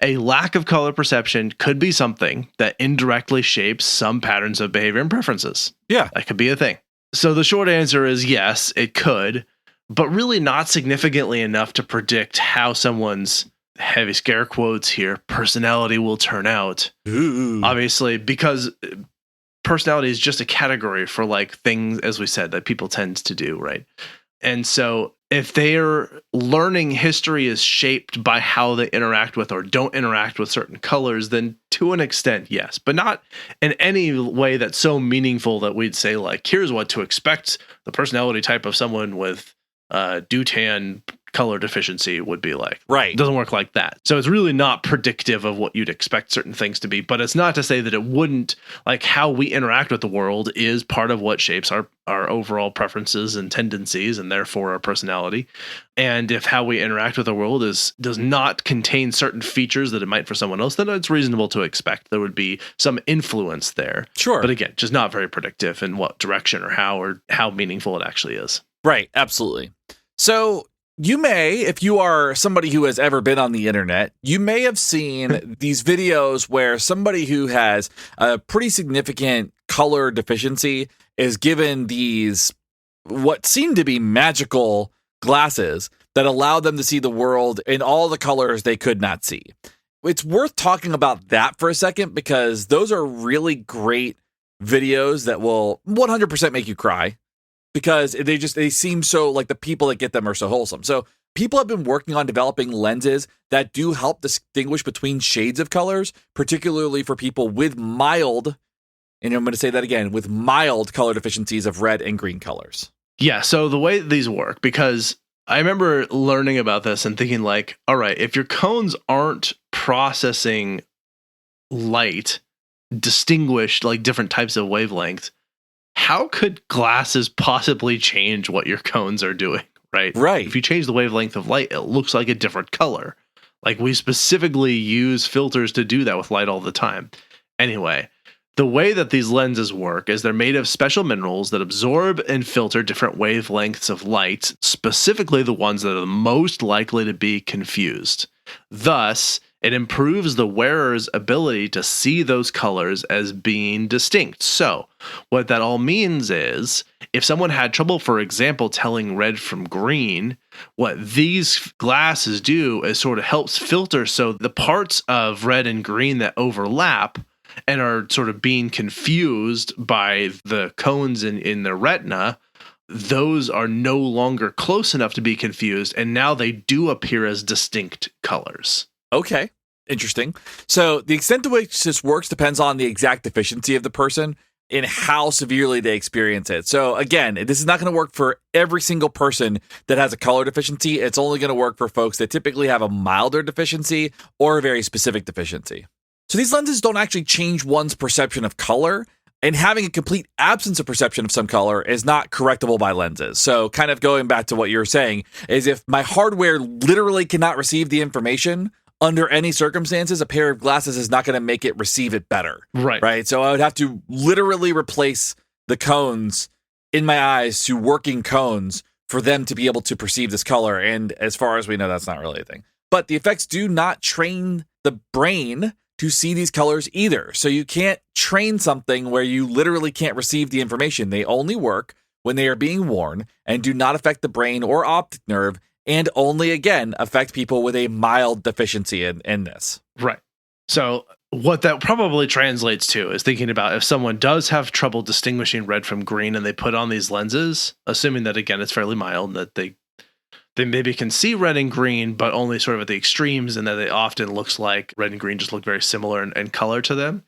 Speaker 2: A lack of color perception could be something that indirectly shapes some patterns of behavior and preferences.
Speaker 3: Yeah.
Speaker 2: That could be a thing. So the short answer is yes, it could, but really not significantly enough to predict how someone's, heavy scare quotes here, personality will turn out.
Speaker 3: Ooh.
Speaker 2: Obviously, because personality is just a category for like things, as we said, that people tend to do, right? And so if their learning history is shaped by how they interact with or don't interact with certain colors, then to an extent, yes, but not in any way that's so meaningful that we'd say like, here's what to expect the personality type of someone with Dutan color deficiency would be like.
Speaker 3: Right.
Speaker 2: It doesn't work like that. So it's really not predictive of what you'd expect certain things to be, but it's not to say that it wouldn't, like how we interact with the world is part of what shapes our overall preferences and tendencies and therefore our personality. And if how we interact with the world does not contain certain features that it might for someone else, then it's reasonable to expect there would be some influence there.
Speaker 3: Sure.
Speaker 2: But again, just not very predictive in what direction or how meaningful it actually is.
Speaker 3: Right. Absolutely. So you may, if you are somebody who has ever been on the internet, you may have seen these videos where somebody who has a pretty significant color deficiency is given these what seem to be magical glasses that allow them to see the world in all the colors they could not see. It's worth talking about that for a second because those are really great videos that will 100% make you cry. Because they seem so, like the people that get them are so wholesome. So people have been working on developing lenses that do help distinguish between shades of colors, particularly for people with mild, and I'm going to say that again, with mild color deficiencies of red and green colors.
Speaker 2: Yeah, so the way these work, because I remember learning about this and thinking like, all right, if your cones aren't processing light, distinguished like different types of wavelengths, how could glasses possibly change what your cones are doing, right?
Speaker 3: Right.
Speaker 2: If you change the wavelength of light, it looks like a different color. Like we specifically use filters to do that with light all the time. Anyway, the way that these lenses work is they're made of special minerals that absorb and filter different wavelengths of light, specifically the ones that are the most likely to be confused. Thus, it improves the wearer's ability to see those colors as being distinct. So, what that all means is, if someone had trouble, for example, telling red from green, what these glasses do is sort of helps filter so the parts of red and green that overlap and are sort of being confused by the cones in the retina, those are no longer close enough to be confused, and now they do appear as distinct colors.
Speaker 3: Okay, interesting. So the extent to which this works depends on the exact deficiency of the person. in how severely they experience it. So again, this is not going to work for every single person that has a color deficiency. It's only going to work for folks that typically have a milder deficiency or a very specific deficiency. So these lenses don't actually change one's perception of color, and having a complete absence of perception of some color is not correctable by lenses. So kind of going back to what you were saying is if my hardware literally cannot receive the information under any circumstances, a pair of glasses is not going to make it receive it better. Right. So I would have to literally replace the cones in my eyes to working cones for them to be able to perceive this color. And as far as we know, that's not really a thing. But the effects do not train the brain to see these colors either. So you can't train something where you literally can't receive the information. They only work when they are being worn and do not affect the brain or optic nerve, and only, again, affect people with a mild deficiency in this.
Speaker 2: Right. So what that probably translates to is thinking about if someone does have trouble distinguishing red from green and they put on these lenses, assuming that, again, it's fairly mild, that they maybe can see red and green, but only sort of at the extremes, and that it often looks like red and green just look very similar in color to them.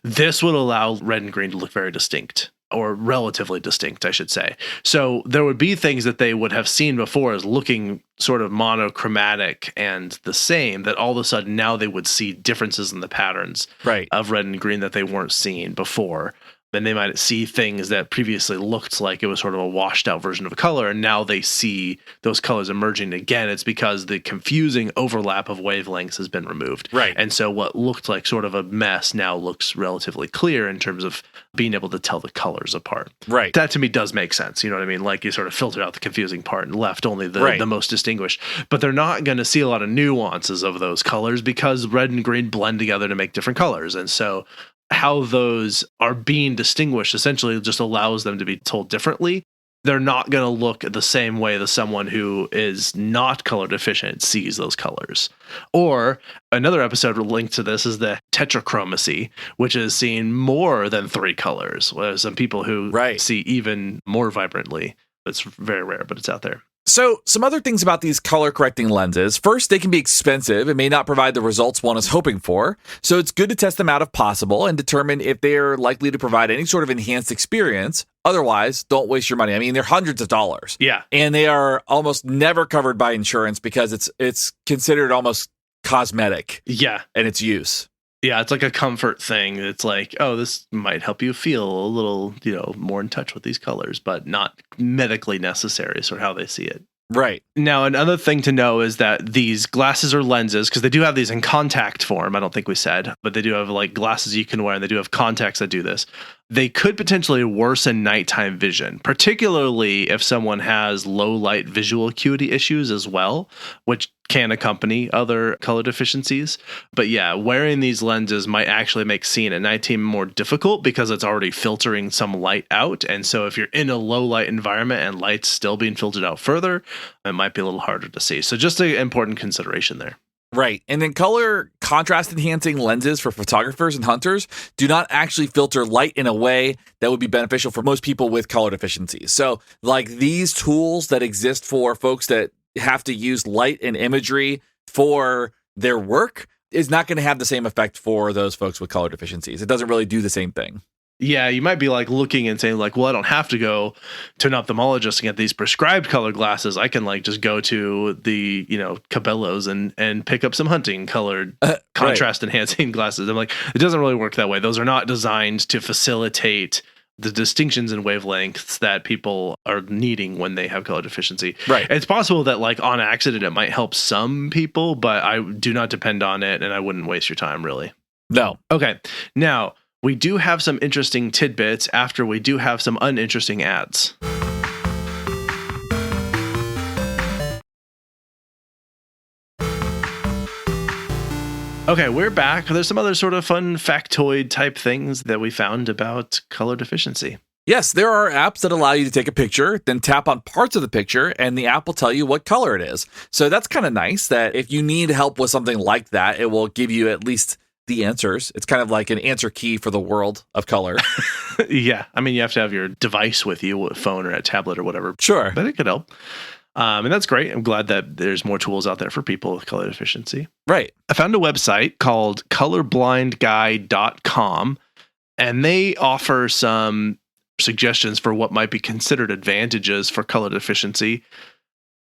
Speaker 2: This would allow red and green to look very distinct, or relatively distinct, I should say. So there would be things that they would have seen before as looking sort of monochromatic and the same, that all of a sudden now they would see differences in the patterns of red and green that they weren't seeing before. Then they might see things that previously looked like it was sort of a washed out version of a color, and now they see those colors emerging again. It's because the confusing overlap of wavelengths has been removed.
Speaker 3: Right.
Speaker 2: And so what looked like sort of a mess now looks relatively clear in terms of being able to tell the colors apart.
Speaker 3: Right.
Speaker 2: That to me does make sense. You know what I mean? Like you sort of filtered out the confusing part and left only the most distinguished. But they're not going to see a lot of nuances of those colors because red and green blend together to make different colors. And so how those are being distinguished essentially just allows them to be told differently. They're not going to look the same way that someone who is not color deficient sees those colors. Or another episode linked to this is the tetrachromacy, which is seeing more than 3 colors. Whereas some people who see even more vibrantly. It's very rare, but it's out there.
Speaker 3: So some other things about these color correcting lenses. First, they can be expensive and may not provide the results one is hoping for. So it's good to test them out if possible and determine if they are likely to provide any sort of enhanced experience. Otherwise, don't waste your money. I mean, they're hundreds of dollars.
Speaker 2: Yeah.
Speaker 3: And they are almost never covered by insurance because it's considered almost cosmetic.
Speaker 2: Yeah.
Speaker 3: In its use.
Speaker 2: Yeah, it's like a comfort thing. It's like, oh, this might help you feel a little, more in touch with these colors, but not medically necessary, sort of how they see it.
Speaker 3: Right.
Speaker 2: Now, another thing to know is that these glasses or lenses, because they do have these in contact form, I don't think we said, but they do have like glasses you can wear, and they do have contacts that do this. They could potentially worsen nighttime vision, particularly if someone has low light visual acuity issues as well, which can accompany other color deficiencies. But yeah, wearing these lenses might actually make seeing at nighttime more difficult because it's already filtering some light out. And so if you're in a low light environment and light's still being filtered out further, it might be a little harder to see. So just an important consideration there.
Speaker 3: Right. And then color contrast enhancing lenses for photographers and hunters do not actually filter light in a way that would be beneficial for most people with color deficiencies. So like these tools that exist for folks that have to use light and imagery for their work is not going to have the same effect for those folks with color deficiencies. It doesn't really do the same thing.
Speaker 2: Yeah, you might be like looking and saying like, well, I don't have to go to an ophthalmologist to get these prescribed color glasses. I can like just go to the, Cabela's and pick up some hunting colored contrast enhancing glasses. I'm like, it doesn't really work that way. Those are not designed to facilitate the distinctions in wavelengths that people are needing when they have color deficiency.
Speaker 3: Right.
Speaker 2: It's possible that like on accident, it might help some people, but I do not depend on it and I wouldn't waste your time really.
Speaker 3: No.
Speaker 2: Okay. Now, we do have some interesting tidbits after we do have some uninteresting ads. Okay, we're back. There's some other sort of fun factoid type things that we found about color deficiency.
Speaker 3: Yes, there are apps that allow you to take a picture, then tap on parts of the picture, and the app will tell you what color it is. So that's kind of nice that if you need help with something like that, it will give you at least the answers. It's kind of like an answer key for the world of color.
Speaker 2: Yeah. I mean, you have to have your device with you, a phone or a tablet or whatever.
Speaker 3: Sure.
Speaker 2: But it could help. And that's great. I'm glad that there's more tools out there for people with color deficiency.
Speaker 3: Right.
Speaker 2: I found a website called colorblindguy.com. And they offer some suggestions for what might be considered advantages for color deficiency.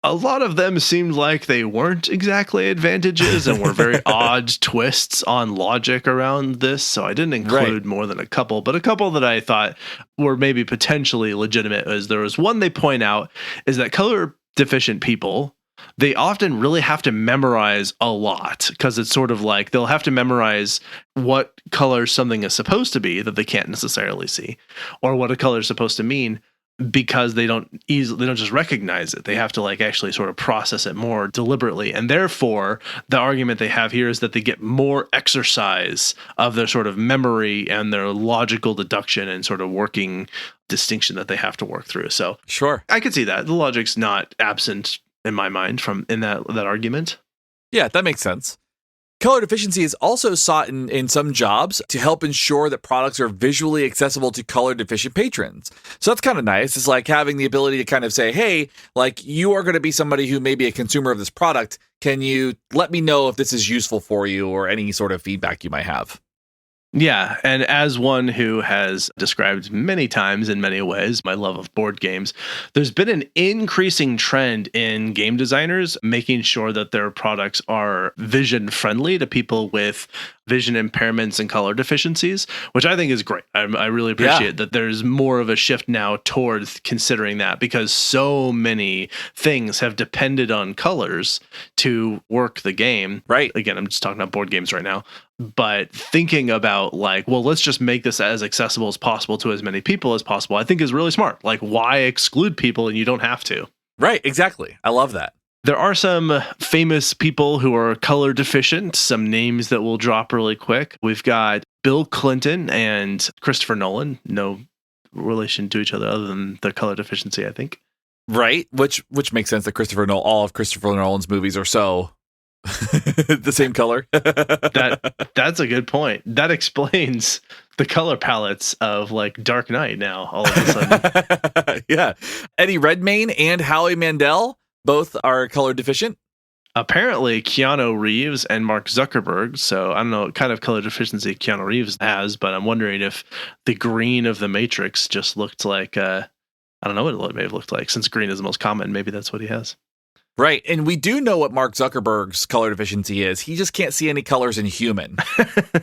Speaker 2: A lot of them seemed like they weren't exactly advantages and were very odd twists on logic around this. So I didn't include more than a couple, but a couple that I thought were maybe potentially legitimate is there was one they point out is that color deficient people, they often really have to memorize a lot because it's sort of like they'll have to memorize what color something is supposed to be that they can't necessarily see, or what a color is supposed to mean, because they don't just recognize it. They have to like actually sort of process it more deliberately. And therefore, the argument they have here is that they get more exercise of their sort of memory and their logical deduction and sort of working distinction that they have to work through. So
Speaker 3: sure,
Speaker 2: I could see that. The logic's not absent in my mind from in that argument.
Speaker 3: Yeah, that makes sense. Color deficiency is also sought in some jobs to help ensure that products are visually accessible to color deficient patrons. So that's kind of nice. It's like having the ability to kind of say, hey, like you are going to be somebody who may be a consumer of this product. Can you let me know if this is useful for you or any sort of feedback you might have?
Speaker 2: Yeah, and as one who has described many times in many ways my love of board games, there's been an increasing trend in game designers making sure that their products are vision friendly to people with vision impairments and color deficiencies, which I think is great. I really appreciate that there's more of a shift now towards considering that, because so many things have depended on colors to work the game.
Speaker 3: Right.
Speaker 2: Again, I'm just talking about board games right now. But thinking about like, well, let's just make this as accessible as possible to as many people as possible, I think is really smart. Like, why exclude people and you don't have to?
Speaker 3: Right, exactly. I love that.
Speaker 2: There are some famous people who are color deficient, some names that we'll drop really quick. We've got Bill Clinton and Christopher Nolan, no relation to each other than the color deficiency, I think.
Speaker 3: Right, which makes sense that all of Christopher Nolan's movies are so the same color.
Speaker 2: That's a good point. That explains the color palettes of like Dark Knight now all of a sudden.
Speaker 3: Yeah. Eddie Redmayne and Howie Mandel both are color deficient.
Speaker 2: Apparently Keanu Reeves and Mark Zuckerberg. So I don't know what kind of color deficiency Keanu Reeves has, but I'm wondering if the green of the Matrix just looked like I don't know what it may have looked like. Since green is the most common, maybe that's what he has.
Speaker 3: Right. And we do know what Mark Zuckerberg's color deficiency is. He just can't see any colors in human.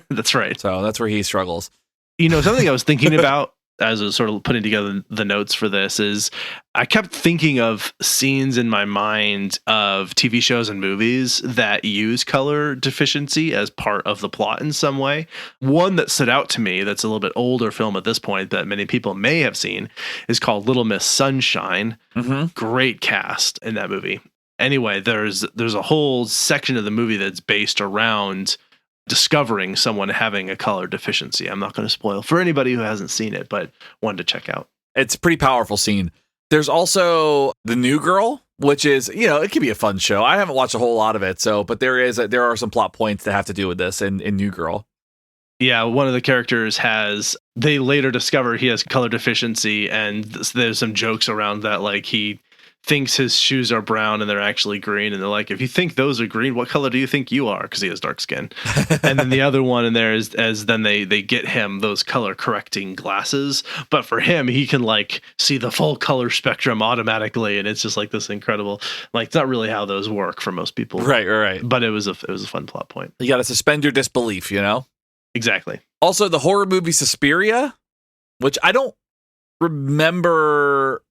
Speaker 2: That's right.
Speaker 3: So that's where he struggles.
Speaker 2: You know, something I was thinking about as I was sort of putting together the notes for this is I kept thinking of scenes in my mind of TV shows and movies that use color deficiency as part of the plot in some way. One that stood out to me that's a little bit older film at this point that many people may have seen is called Little Miss Sunshine. Mm-hmm. Great cast in that movie. Anyway, there's a whole section of the movie that's based around discovering someone having a color deficiency. I'm not going to spoil for anybody who hasn't seen it, but wanted to check out.
Speaker 3: It's a pretty powerful scene. There's also The New Girl, which is, you know, it can be a fun show. I haven't watched a whole lot of it, but there are some plot points that have to do with this in New Girl.
Speaker 2: Yeah, one of the characters they later discover he has color deficiency, and there's some jokes around that, like he thinks his shoes are brown and they're actually green, and they're like, if you think those are green, what color do you think you are? Because he has dark skin. And then the other one in there is then they get him those color correcting glasses, but for him he can like see the full color spectrum automatically, and it's just like this incredible, like it's not really how those work for most people,
Speaker 3: right,
Speaker 2: but it was a fun plot point.
Speaker 3: You got to suspend your disbelief, you know.
Speaker 2: Exactly. Also,
Speaker 3: the horror movie Suspiria, which I don't remember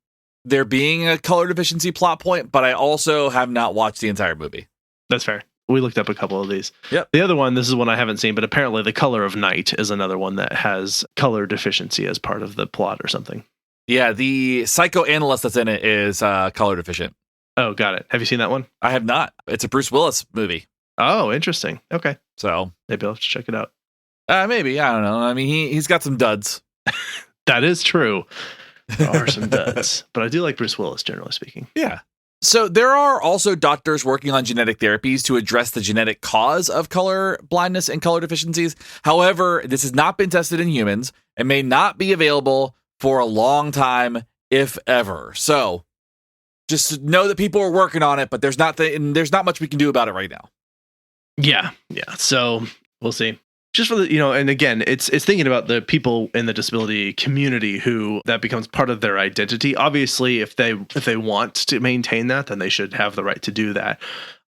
Speaker 3: there being a color deficiency plot point, but I also have not watched the entire movie.
Speaker 2: That's fair. We looked up a couple of these.
Speaker 3: Yep.
Speaker 2: The other one, this is one I haven't seen, but apparently The Color of Night is another one that has color deficiency as part of the plot or something.
Speaker 3: Yeah, the psychoanalyst that's in it is color deficient.
Speaker 2: Oh, got it. Have you seen that one?
Speaker 3: I have not. It's a Bruce Willis movie.
Speaker 2: Oh, interesting. Okay.
Speaker 3: So
Speaker 2: maybe I'll have to check it out.
Speaker 3: Maybe. I don't know. I mean, he's got some duds.
Speaker 2: That is true. There are some duds, but I do like Bruce Willis, generally speaking.
Speaker 3: Yeah. So there are also doctors working on genetic therapies to address the genetic cause of color blindness and color deficiencies. However, this has not been tested in humans and may not be available for a long time, if ever. So just know that people are working on it, but there's not much we can do about it right now.
Speaker 2: Yeah. So we'll see. just for the, and again, it's thinking about the people in the disability community who that becomes part of their identity. Obviously, if they want to maintain that, then they should have the right to do that.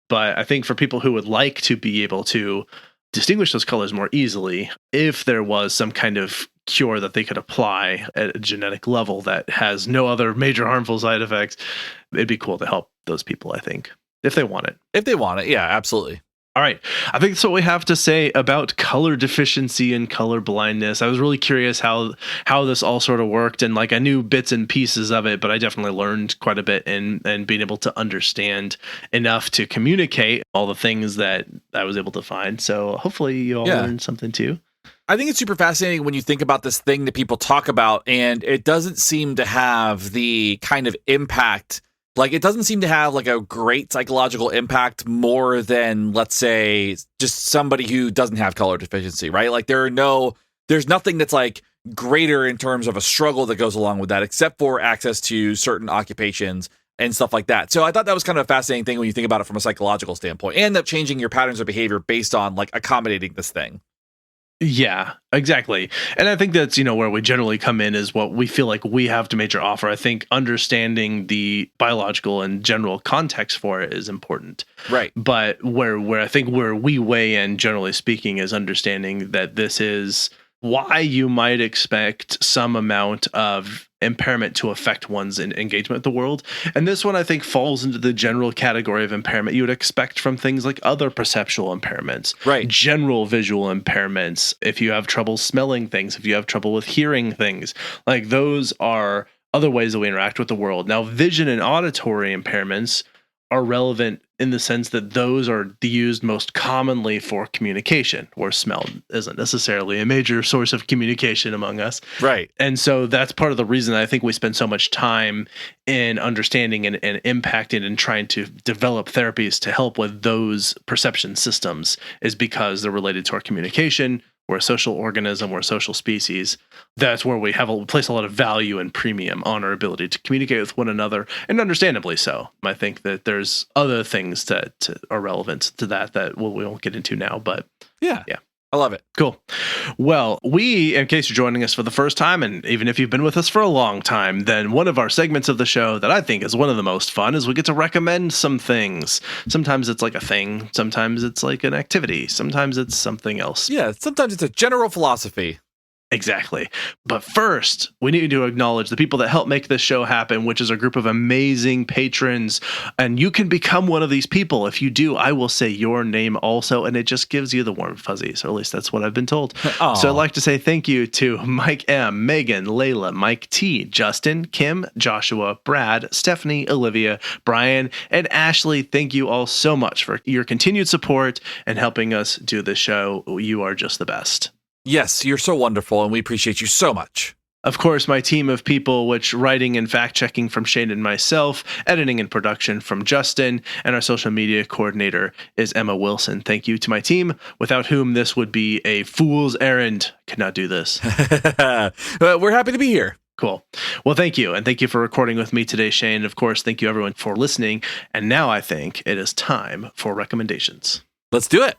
Speaker 2: But I think for people who would like to be able to distinguish those colors more easily, if there was some kind of cure that they could apply at a genetic level that has no other major harmful side effects, it'd be cool to help those people, I think, if they want it.
Speaker 3: Yeah, absolutely.
Speaker 2: All right. I think that's what we have to say about color deficiency and color blindness. I was really curious how this all sort of worked, and like I knew bits and pieces of it, but I definitely learned quite a bit and being able to understand enough to communicate all the things that I was able to find. So hopefully you all learned something too.
Speaker 3: I think it's super fascinating when you think about this thing that people talk about, and it doesn't seem to have the kind of impact. Like, it doesn't seem to have like a great psychological impact more than, let's say, just somebody who doesn't have color deficiency, right? Like, there's nothing that's like greater in terms of a struggle that goes along with that, except for access to certain occupations and stuff like that. So I thought that was kind of a fascinating thing when you think about it from a psychological standpoint, and that changing your patterns of behavior based on like accommodating this thing.
Speaker 2: Yeah, exactly. And I think that's, where we generally come in is what we feel like we have to major offer. I think understanding the biological and general context for it is important.
Speaker 3: Right.
Speaker 2: But where I think where we weigh in, generally speaking, is understanding that this is why you might expect some amount of impairment to affect one's engagement with the world. And this one, I think, falls into the general category of impairment you would expect from things like other perceptual impairments,
Speaker 3: right?
Speaker 2: General visual impairments. If you have trouble smelling things, if you have trouble with hearing things, like those are other ways that we interact with the world. Now, vision and auditory impairments are relevant in the sense that those are used most commonly for communication, where smell isn't necessarily a major source of communication among us.
Speaker 3: Right.
Speaker 2: And so that's part of the reason I think we spend so much time in understanding and impacting and trying to develop therapies to help with those perception systems, is because they're related to our communication. We're a social organism, we're a social species. That's where we place a lot of value and premium on our ability to communicate with one another, and understandably so. I think that there's other things that are relevant to that we won't get into now, but
Speaker 3: yeah. I love it.
Speaker 2: Cool. Well, in case you're joining us for the first time, and even if you've been with us for a long time, then one of our segments of the show that I think is one of the most fun is we get to recommend some things. Sometimes it's like a thing. Sometimes it's like an activity. Sometimes it's something else.
Speaker 3: Yeah, sometimes it's a general philosophy.
Speaker 2: Exactly. But first, we need to acknowledge the people that help make this show happen, which is a group of amazing patrons. And you can become one of these people. If you do, I will say your name also, and it just gives you the warm fuzzies, or at least that's what I've been told. So I'd like to say thank you to Mike M, Megan, Layla, Mike T, Justin, Kim, Joshua, Brad, Stephanie, Olivia, Brian, and Ashley. Thank you all so much for your continued support and helping us do this show. You are just the best.
Speaker 3: Yes, you're so wonderful, and we appreciate you so much.
Speaker 2: Of course, my team of people, which writing and fact-checking from Shane and myself, editing and production from Justin, and our social media coordinator is Emma Wilson. Thank you to my team, without whom this would be a fool's errand. Could not do this.
Speaker 3: We're happy to be here.
Speaker 2: Cool. Well, thank you. And thank you for recording with me today, Shane. Of course, thank you everyone for listening. And now I think it is time for recommendations.
Speaker 3: Let's do it.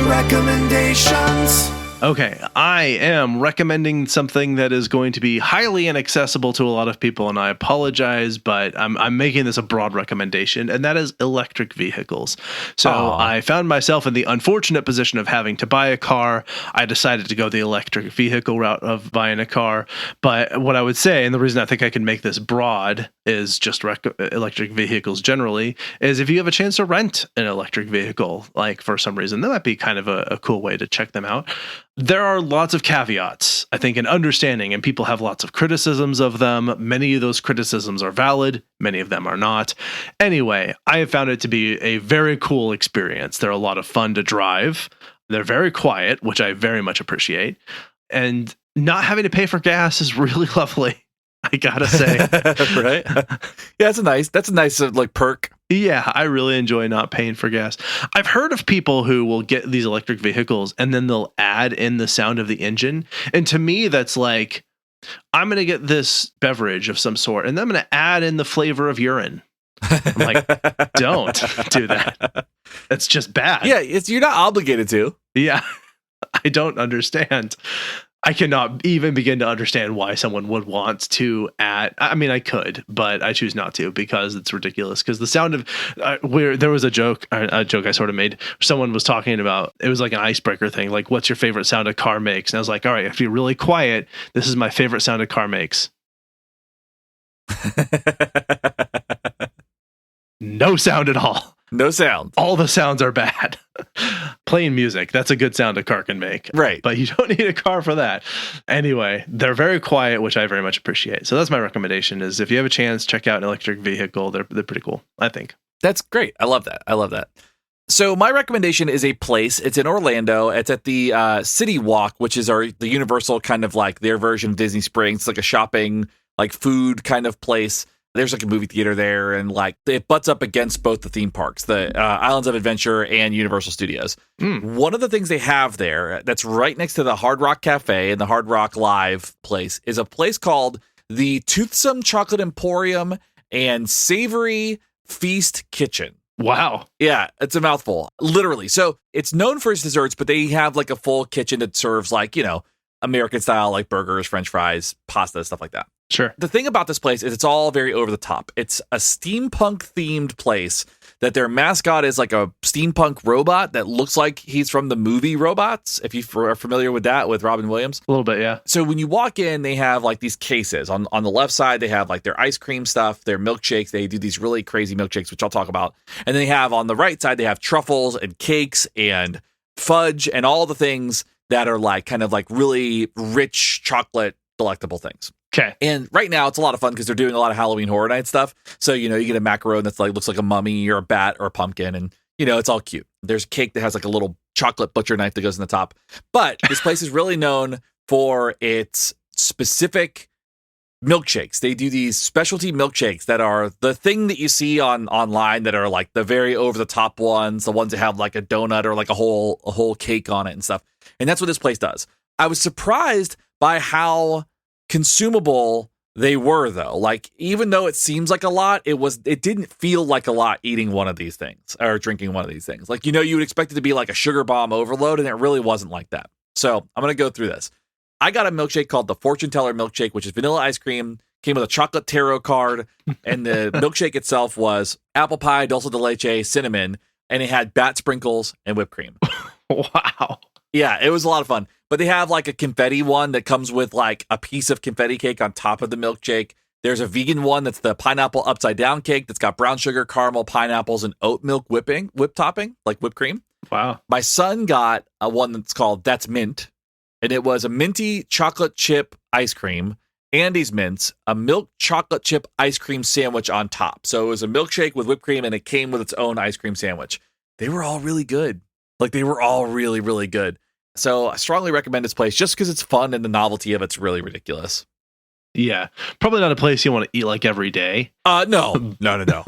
Speaker 4: Recommendations.
Speaker 2: Okay, I am recommending something that is going to be highly inaccessible to a lot of people, and I apologize, but I'm making this a broad recommendation, and that is electric vehicles. So I found myself in the unfortunate position of having to buy a car. I decided to go the electric vehicle route of buying a car, but what I would say, and the reason I think I can make this broad is just electric vehicles generally, is if you have a chance to rent an electric vehicle, like for some reason, that might be kind of a cool way to check them out. There are lots of caveats, I think, in understanding, and people have lots of criticisms of them. Many of those criticisms are valid. Many of them are not. Anyway, I have found it to be a very cool experience. They're a lot of fun to drive. They're very quiet, which I very much appreciate. And not having to pay for gas is really lovely, I gotta say.
Speaker 3: Right? Yeah, that's a nice like perk.
Speaker 2: Yeah, I really enjoy not paying for gas. I've heard of people who will get these electric vehicles and then they'll add in the sound of the engine. And to me, that's like, I'm going to get this beverage of some sort and then I'm going to add in the flavor of urine. I'm like, don't do that. It's just bad.
Speaker 3: Yeah, you're not obligated to.
Speaker 2: Yeah. I don't understand. I cannot even begin to understand why someone would want to add. I mean, I could, but I choose not to because it's ridiculous. Because the sound of there was a joke I sort of made. Someone was talking about, it was like an icebreaker thing. Like, what's your favorite sound a car makes? And I was like, all right, if you're really quiet, this is my favorite sound a car makes. No sound at all.
Speaker 3: No sound.
Speaker 2: All the sounds are bad. Playing music, that's a good sound a car can make.
Speaker 3: Right.
Speaker 2: But you don't need a car for that. Anyway, they're very quiet, which I very much appreciate. So that's my recommendation is if you have a chance, check out an electric vehicle. They're pretty cool, I think.
Speaker 3: That's great. I love that. So my recommendation is a place. It's in Orlando. It's at the City Walk, which is the Universal kind of like their version of Disney Springs. It's like a shopping, like food kind of place. There's like a movie theater there, and like it butts up against both the theme parks, the Islands of Adventure and Universal Studios. One of the things they have there that's right next to the Hard Rock Cafe and the Hard Rock Live place is a place called the Toothsome Chocolate Emporium and Savory Feast Kitchen.
Speaker 2: Wow.
Speaker 3: Yeah, it's a mouthful, literally. So it's known for its desserts, but they have like a full kitchen that serves like, American style, like burgers, French fries, pasta, stuff like that.
Speaker 2: Sure.
Speaker 3: The thing about this place is it's all very over the top. It's a steampunk themed place that their mascot is like a steampunk robot that looks like he's from the movie Robots, if you are familiar with that, with Robin Williams.
Speaker 2: A little bit, yeah.
Speaker 3: So when you walk in, they have like these cases. On the left side, they have like their ice cream stuff, their milkshakes. They do these really crazy milkshakes, which I'll talk about. And then they have on the right side, they have truffles and cakes and fudge and all the things that are like kind of like really rich chocolate delectable things.
Speaker 2: Okay.
Speaker 3: And right now it's a lot of fun because they're doing a lot of Halloween Horror Night stuff. So, you get a macaron that's like looks like a mummy or a bat or a pumpkin, and it's all cute. There's a cake that has like a little chocolate butcher knife that goes in the top. But this place is really known for its specific milkshakes. They do these specialty milkshakes that are the thing that you see online that are like the very over the top ones, the ones that have like a donut or like a whole cake on it and stuff. And that's what this place does. I was surprised by how consumable they were, though. Like, even though it seems like a lot, it didn't feel like a lot eating one of these things or drinking one of these things. Like, you would expect it to be like a sugar bomb overload, and it really wasn't like that. So I'm going to go through this. I got a milkshake called the Fortune Teller Milkshake, which is vanilla ice cream, came with a chocolate tarot card, and the milkshake itself was apple pie, dulce de leche, cinnamon, and it had bat sprinkles and whipped cream.
Speaker 2: Wow.
Speaker 3: Yeah, it was a lot of fun. But they have like a confetti one that comes with like a piece of confetti cake on top of the milkshake. There's a vegan one that's the pineapple upside down cake that's got brown sugar, caramel, pineapples, and oat milk whip topping, like whipped cream.
Speaker 2: Wow.
Speaker 3: My son got a one that's called That's Mint, and it was a minty chocolate chip ice cream, Andes Mints, a milk chocolate chip ice cream sandwich on top. So it was a milkshake with whipped cream, and it came with its own ice cream sandwich. They were all really good. Like, they were all really, really good. So I strongly recommend this place just because it's fun and the novelty of it's really ridiculous.
Speaker 2: Yeah. Probably not a place you want to eat like every day.
Speaker 3: No. No.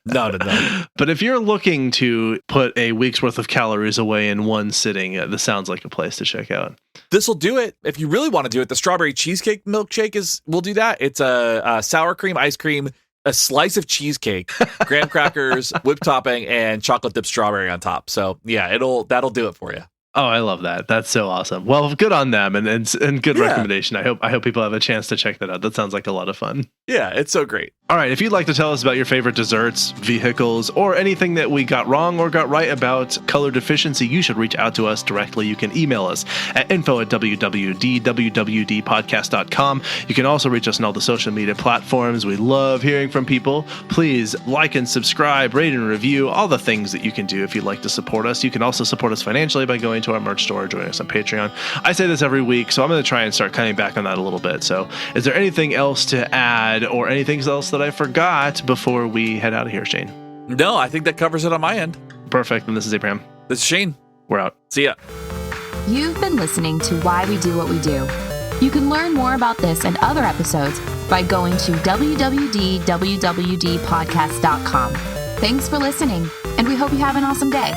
Speaker 2: But if you're looking to put a week's worth of calories away in one sitting, this sounds like a place to check out.
Speaker 3: This will do it. If you really want to do it, the strawberry cheesecake milkshake will do that. It's a sour cream, ice cream, a slice of cheesecake, graham crackers, whipped topping, and chocolate dipped strawberry on top. So yeah, that'll do it for you.
Speaker 2: Oh, I love that. That's so awesome. Well, good on them and good recommendation. I hope people have a chance to check that out. That sounds like a lot of fun.
Speaker 3: Yeah, it's so great.
Speaker 2: All right, if you'd like to tell us about your favorite desserts, vehicles, or anything that we got wrong or got right about color deficiency, you should reach out to us directly. You can email us at info@wwdpodcast.com. You can also reach us on all the social media platforms. We love hearing from people. Please like and subscribe, rate and review, all the things that you can do if you'd like to support us. You can also support us financially by going to our merch store or joining us on Patreon. I say this every week, so I'm going to try and start cutting back on that a little bit. So is there anything else to add or anything else that I forgot before we head out of here, Shane?
Speaker 3: No, I think that covers it on my end.
Speaker 2: Perfect. And this is Abraham.
Speaker 3: This is Shane.
Speaker 2: We're out.
Speaker 3: See ya.
Speaker 4: You've been listening to Why We Do What We Do. You can learn more about this and other episodes by going to www.wwdpodcast.com. Thanks for listening, and we hope you have an awesome day.